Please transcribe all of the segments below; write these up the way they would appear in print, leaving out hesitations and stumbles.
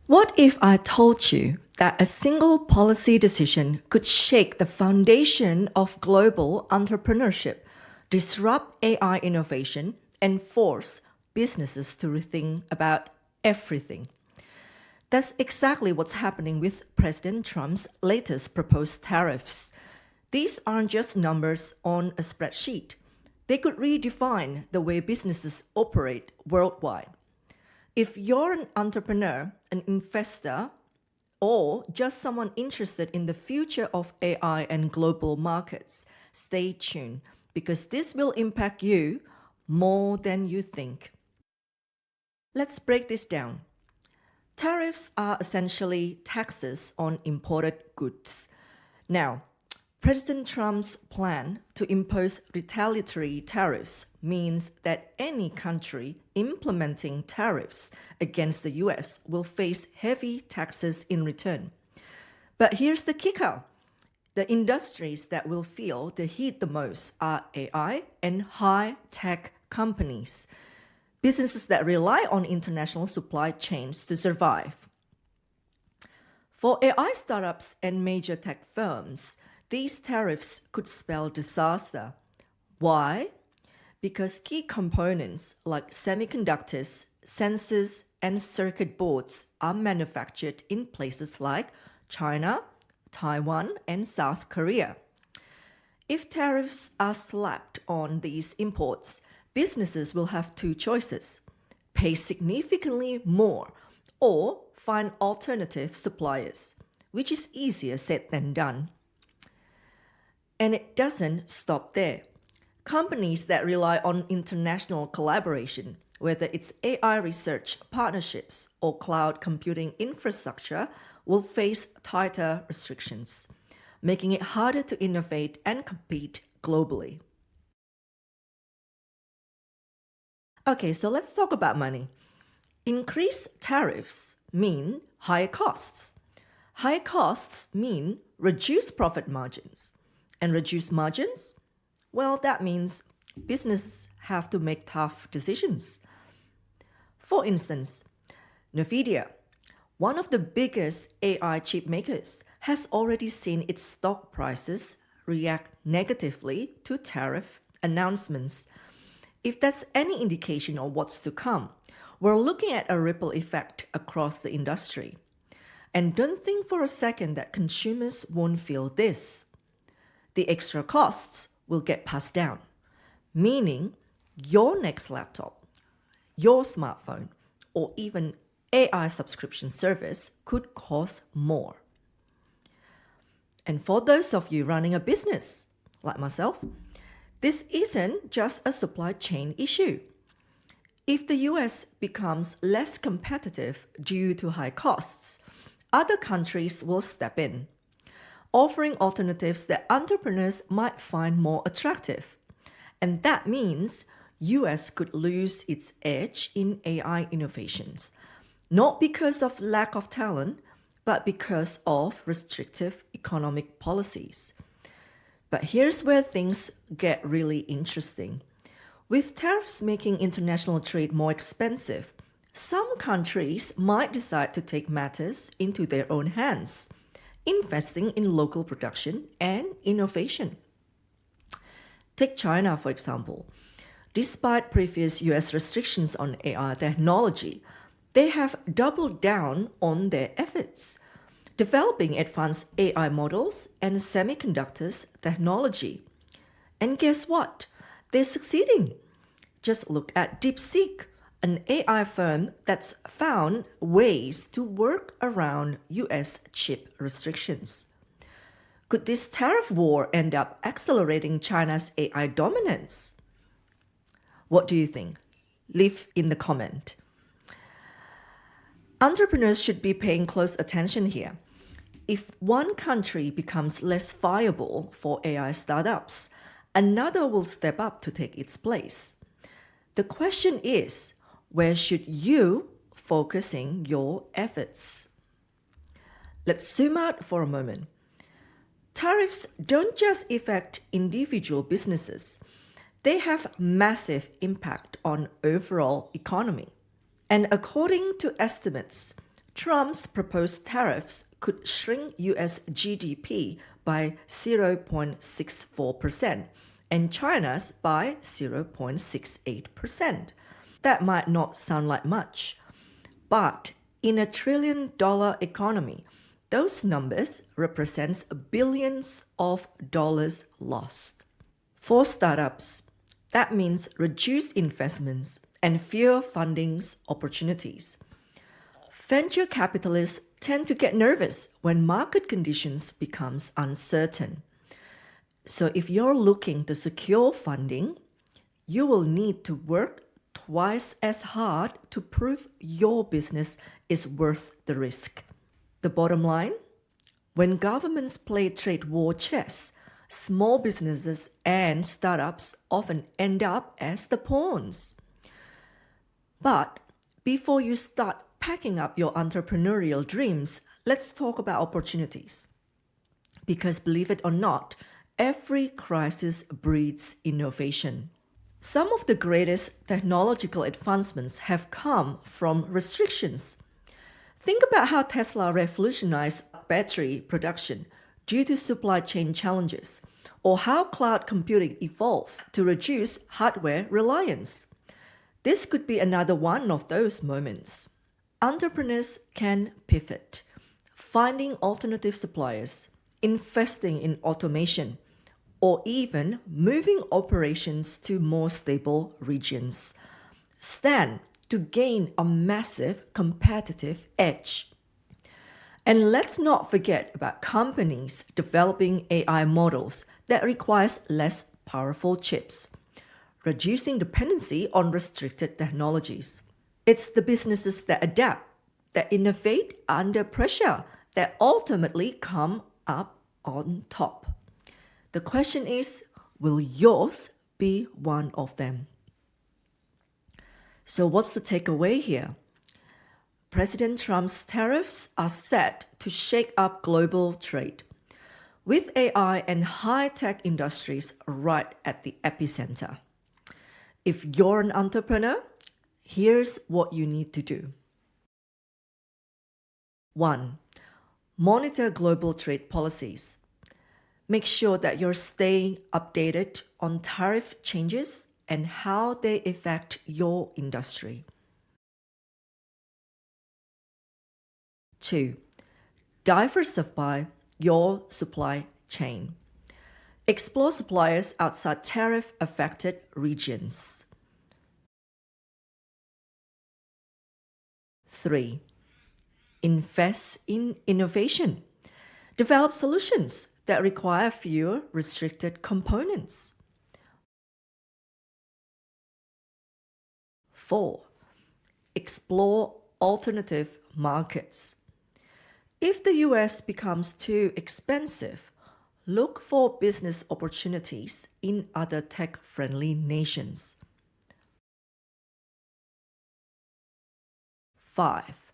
What if I told you that a single policy decision could shake the foundation of global entrepreneurship, disrupt AI innovation, and force businesses to rethink about everything? That's exactly what's happening with President Trump's latest proposed tariffs. These aren't just numbers on a spreadsheet. They could redefine the way businesses operate worldwide. If you're an entrepreneur, an investor, or just someone interested in the future of AI and global markets, stay tuned because this will impact you more than you think. Let's break this down. Tariffs are essentially taxes on imported goods. Now, President Trump's plan to impose retaliatory tariffs means that any country implementing tariffs against the US will face heavy taxes in return. But here's the kicker. The industries that will feel the heat the most are AI and high-tech companies, businesses that rely on international supply chains to survive. For AI startups and major tech firms, these tariffs could spell disaster. Why? Because key components like semiconductors, sensors, and circuit boards are manufactured in places like China, Taiwan, and South Korea. If tariffs are slapped on these imports, businesses will have two choices: pay significantly more or find alternative suppliers, which is easier said than done. And it doesn't stop there. Companies that rely on international collaboration, whether it's AI research partnerships or cloud computing infrastructure, will face tighter restrictions, making it harder to innovate and compete globally. Okay, so let's talk about money. Increased tariffs mean higher costs. Higher costs mean reduced profit margins. And reduced margins? Well, that means businesses have to make tough decisions. For instance, Nvidia, one of the biggest AI chip makers, has already seen its stock prices react negatively to tariff announcements. If that's any indication of what's to come, we're looking at a ripple effect across the industry. And don't think for a second that consumers won't feel this. The extra costs will get passed down, meaning your next laptop, your smartphone, or even AI subscription service could cost more. And for those of you running a business, like myself, this isn't just a supply chain issue. If the US becomes less competitive due to high costs, other countries will step in, offering alternatives that entrepreneurs might find more attractive. And that means US could lose its edge in AI innovations, not because of lack of talent, but because of restrictive economic policies. But here's where things get really interesting. With tariffs making international trade more expensive, some countries might decide to take matters into their own hands, investing in local production and innovation. Take China, for example. Despite previous US restrictions on AI technology, they have doubled down on their efforts, developing advanced AI models and semiconductors technology. And guess what? They're succeeding. Just look at DeepSeek, an AI firm that's found ways to work around US chip restrictions. Could this tariff war end up accelerating China's AI dominance? What do you think? Leave in the comment. Entrepreneurs should be paying close attention here. If one country becomes less viable for AI startups, another will step up to take its place. The question is, where should you focusing your efforts? Let's zoom out for a moment. Tariffs don't just affect individual businesses. They have massive impact on overall economy. And according to estimates, Trump's proposed tariffs could shrink US GDP by 0.64% and China's by 0.68%. That might not sound like much, but in a trillion-dollar economy, those numbers represent billions of dollars lost. For startups, that means reduced investments and fewer funding opportunities. Venture capitalists tend to get nervous when market conditions become uncertain. So if you're looking to secure funding, you will need to work twice as hard to prove your business is worth the risk. The bottom line? When governments play trade war chess, small businesses and startups often end up as the pawns. But before you start packing up your entrepreneurial dreams, let's talk about opportunities. Because believe it or not, every crisis breeds innovation. Some of the greatest technological advancements have come from restrictions. Think about how Tesla revolutionized battery production due to supply chain challenges, or how cloud computing evolved to reduce hardware reliance. This could be another one of those moments. Entrepreneurs can pivot, finding alternative suppliers, investing in automation, or even moving operations to more stable regions. Stand to gain a massive competitive edge. And let's not forget about companies developing AI models that requires less powerful chips, reducing dependency on restricted technologies. It's the businesses that adapt, that innovate under pressure, that ultimately come up on top. The question is, will yours be one of them? So what's the takeaway here? President Trump's tariffs are set to shake up global trade, with AI and high-tech industries right at the epicenter. If you're an entrepreneur, here's what you need to do. 1. Monitor global trade policies. Make sure that you're staying updated on tariff changes and how they affect your industry. 2. Diversify your supply chain. Explore suppliers outside tariff-affected regions. 3. Invest in innovation. Develop solutions that require fewer restricted components. 4. Explore alternative markets. If the US becomes too expensive, look for business opportunities in other tech-friendly nations. 5.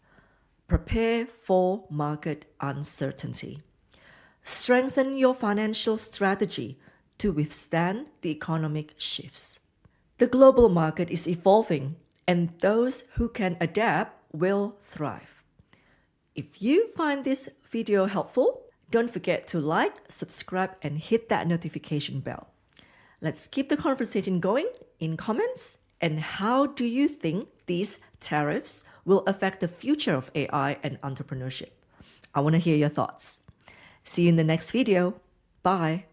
Prepare for market uncertainty. Strengthen your financial strategy to withstand the economic shifts. The global market is evolving, and those who can adapt will thrive. If you find this video helpful, don't forget to like, subscribe, and hit that notification bell. Let's keep the conversation going in comments. And how do you think these tariffs will affect the future of AI and entrepreneurship? I want to hear your thoughts. See you in the next video. Bye.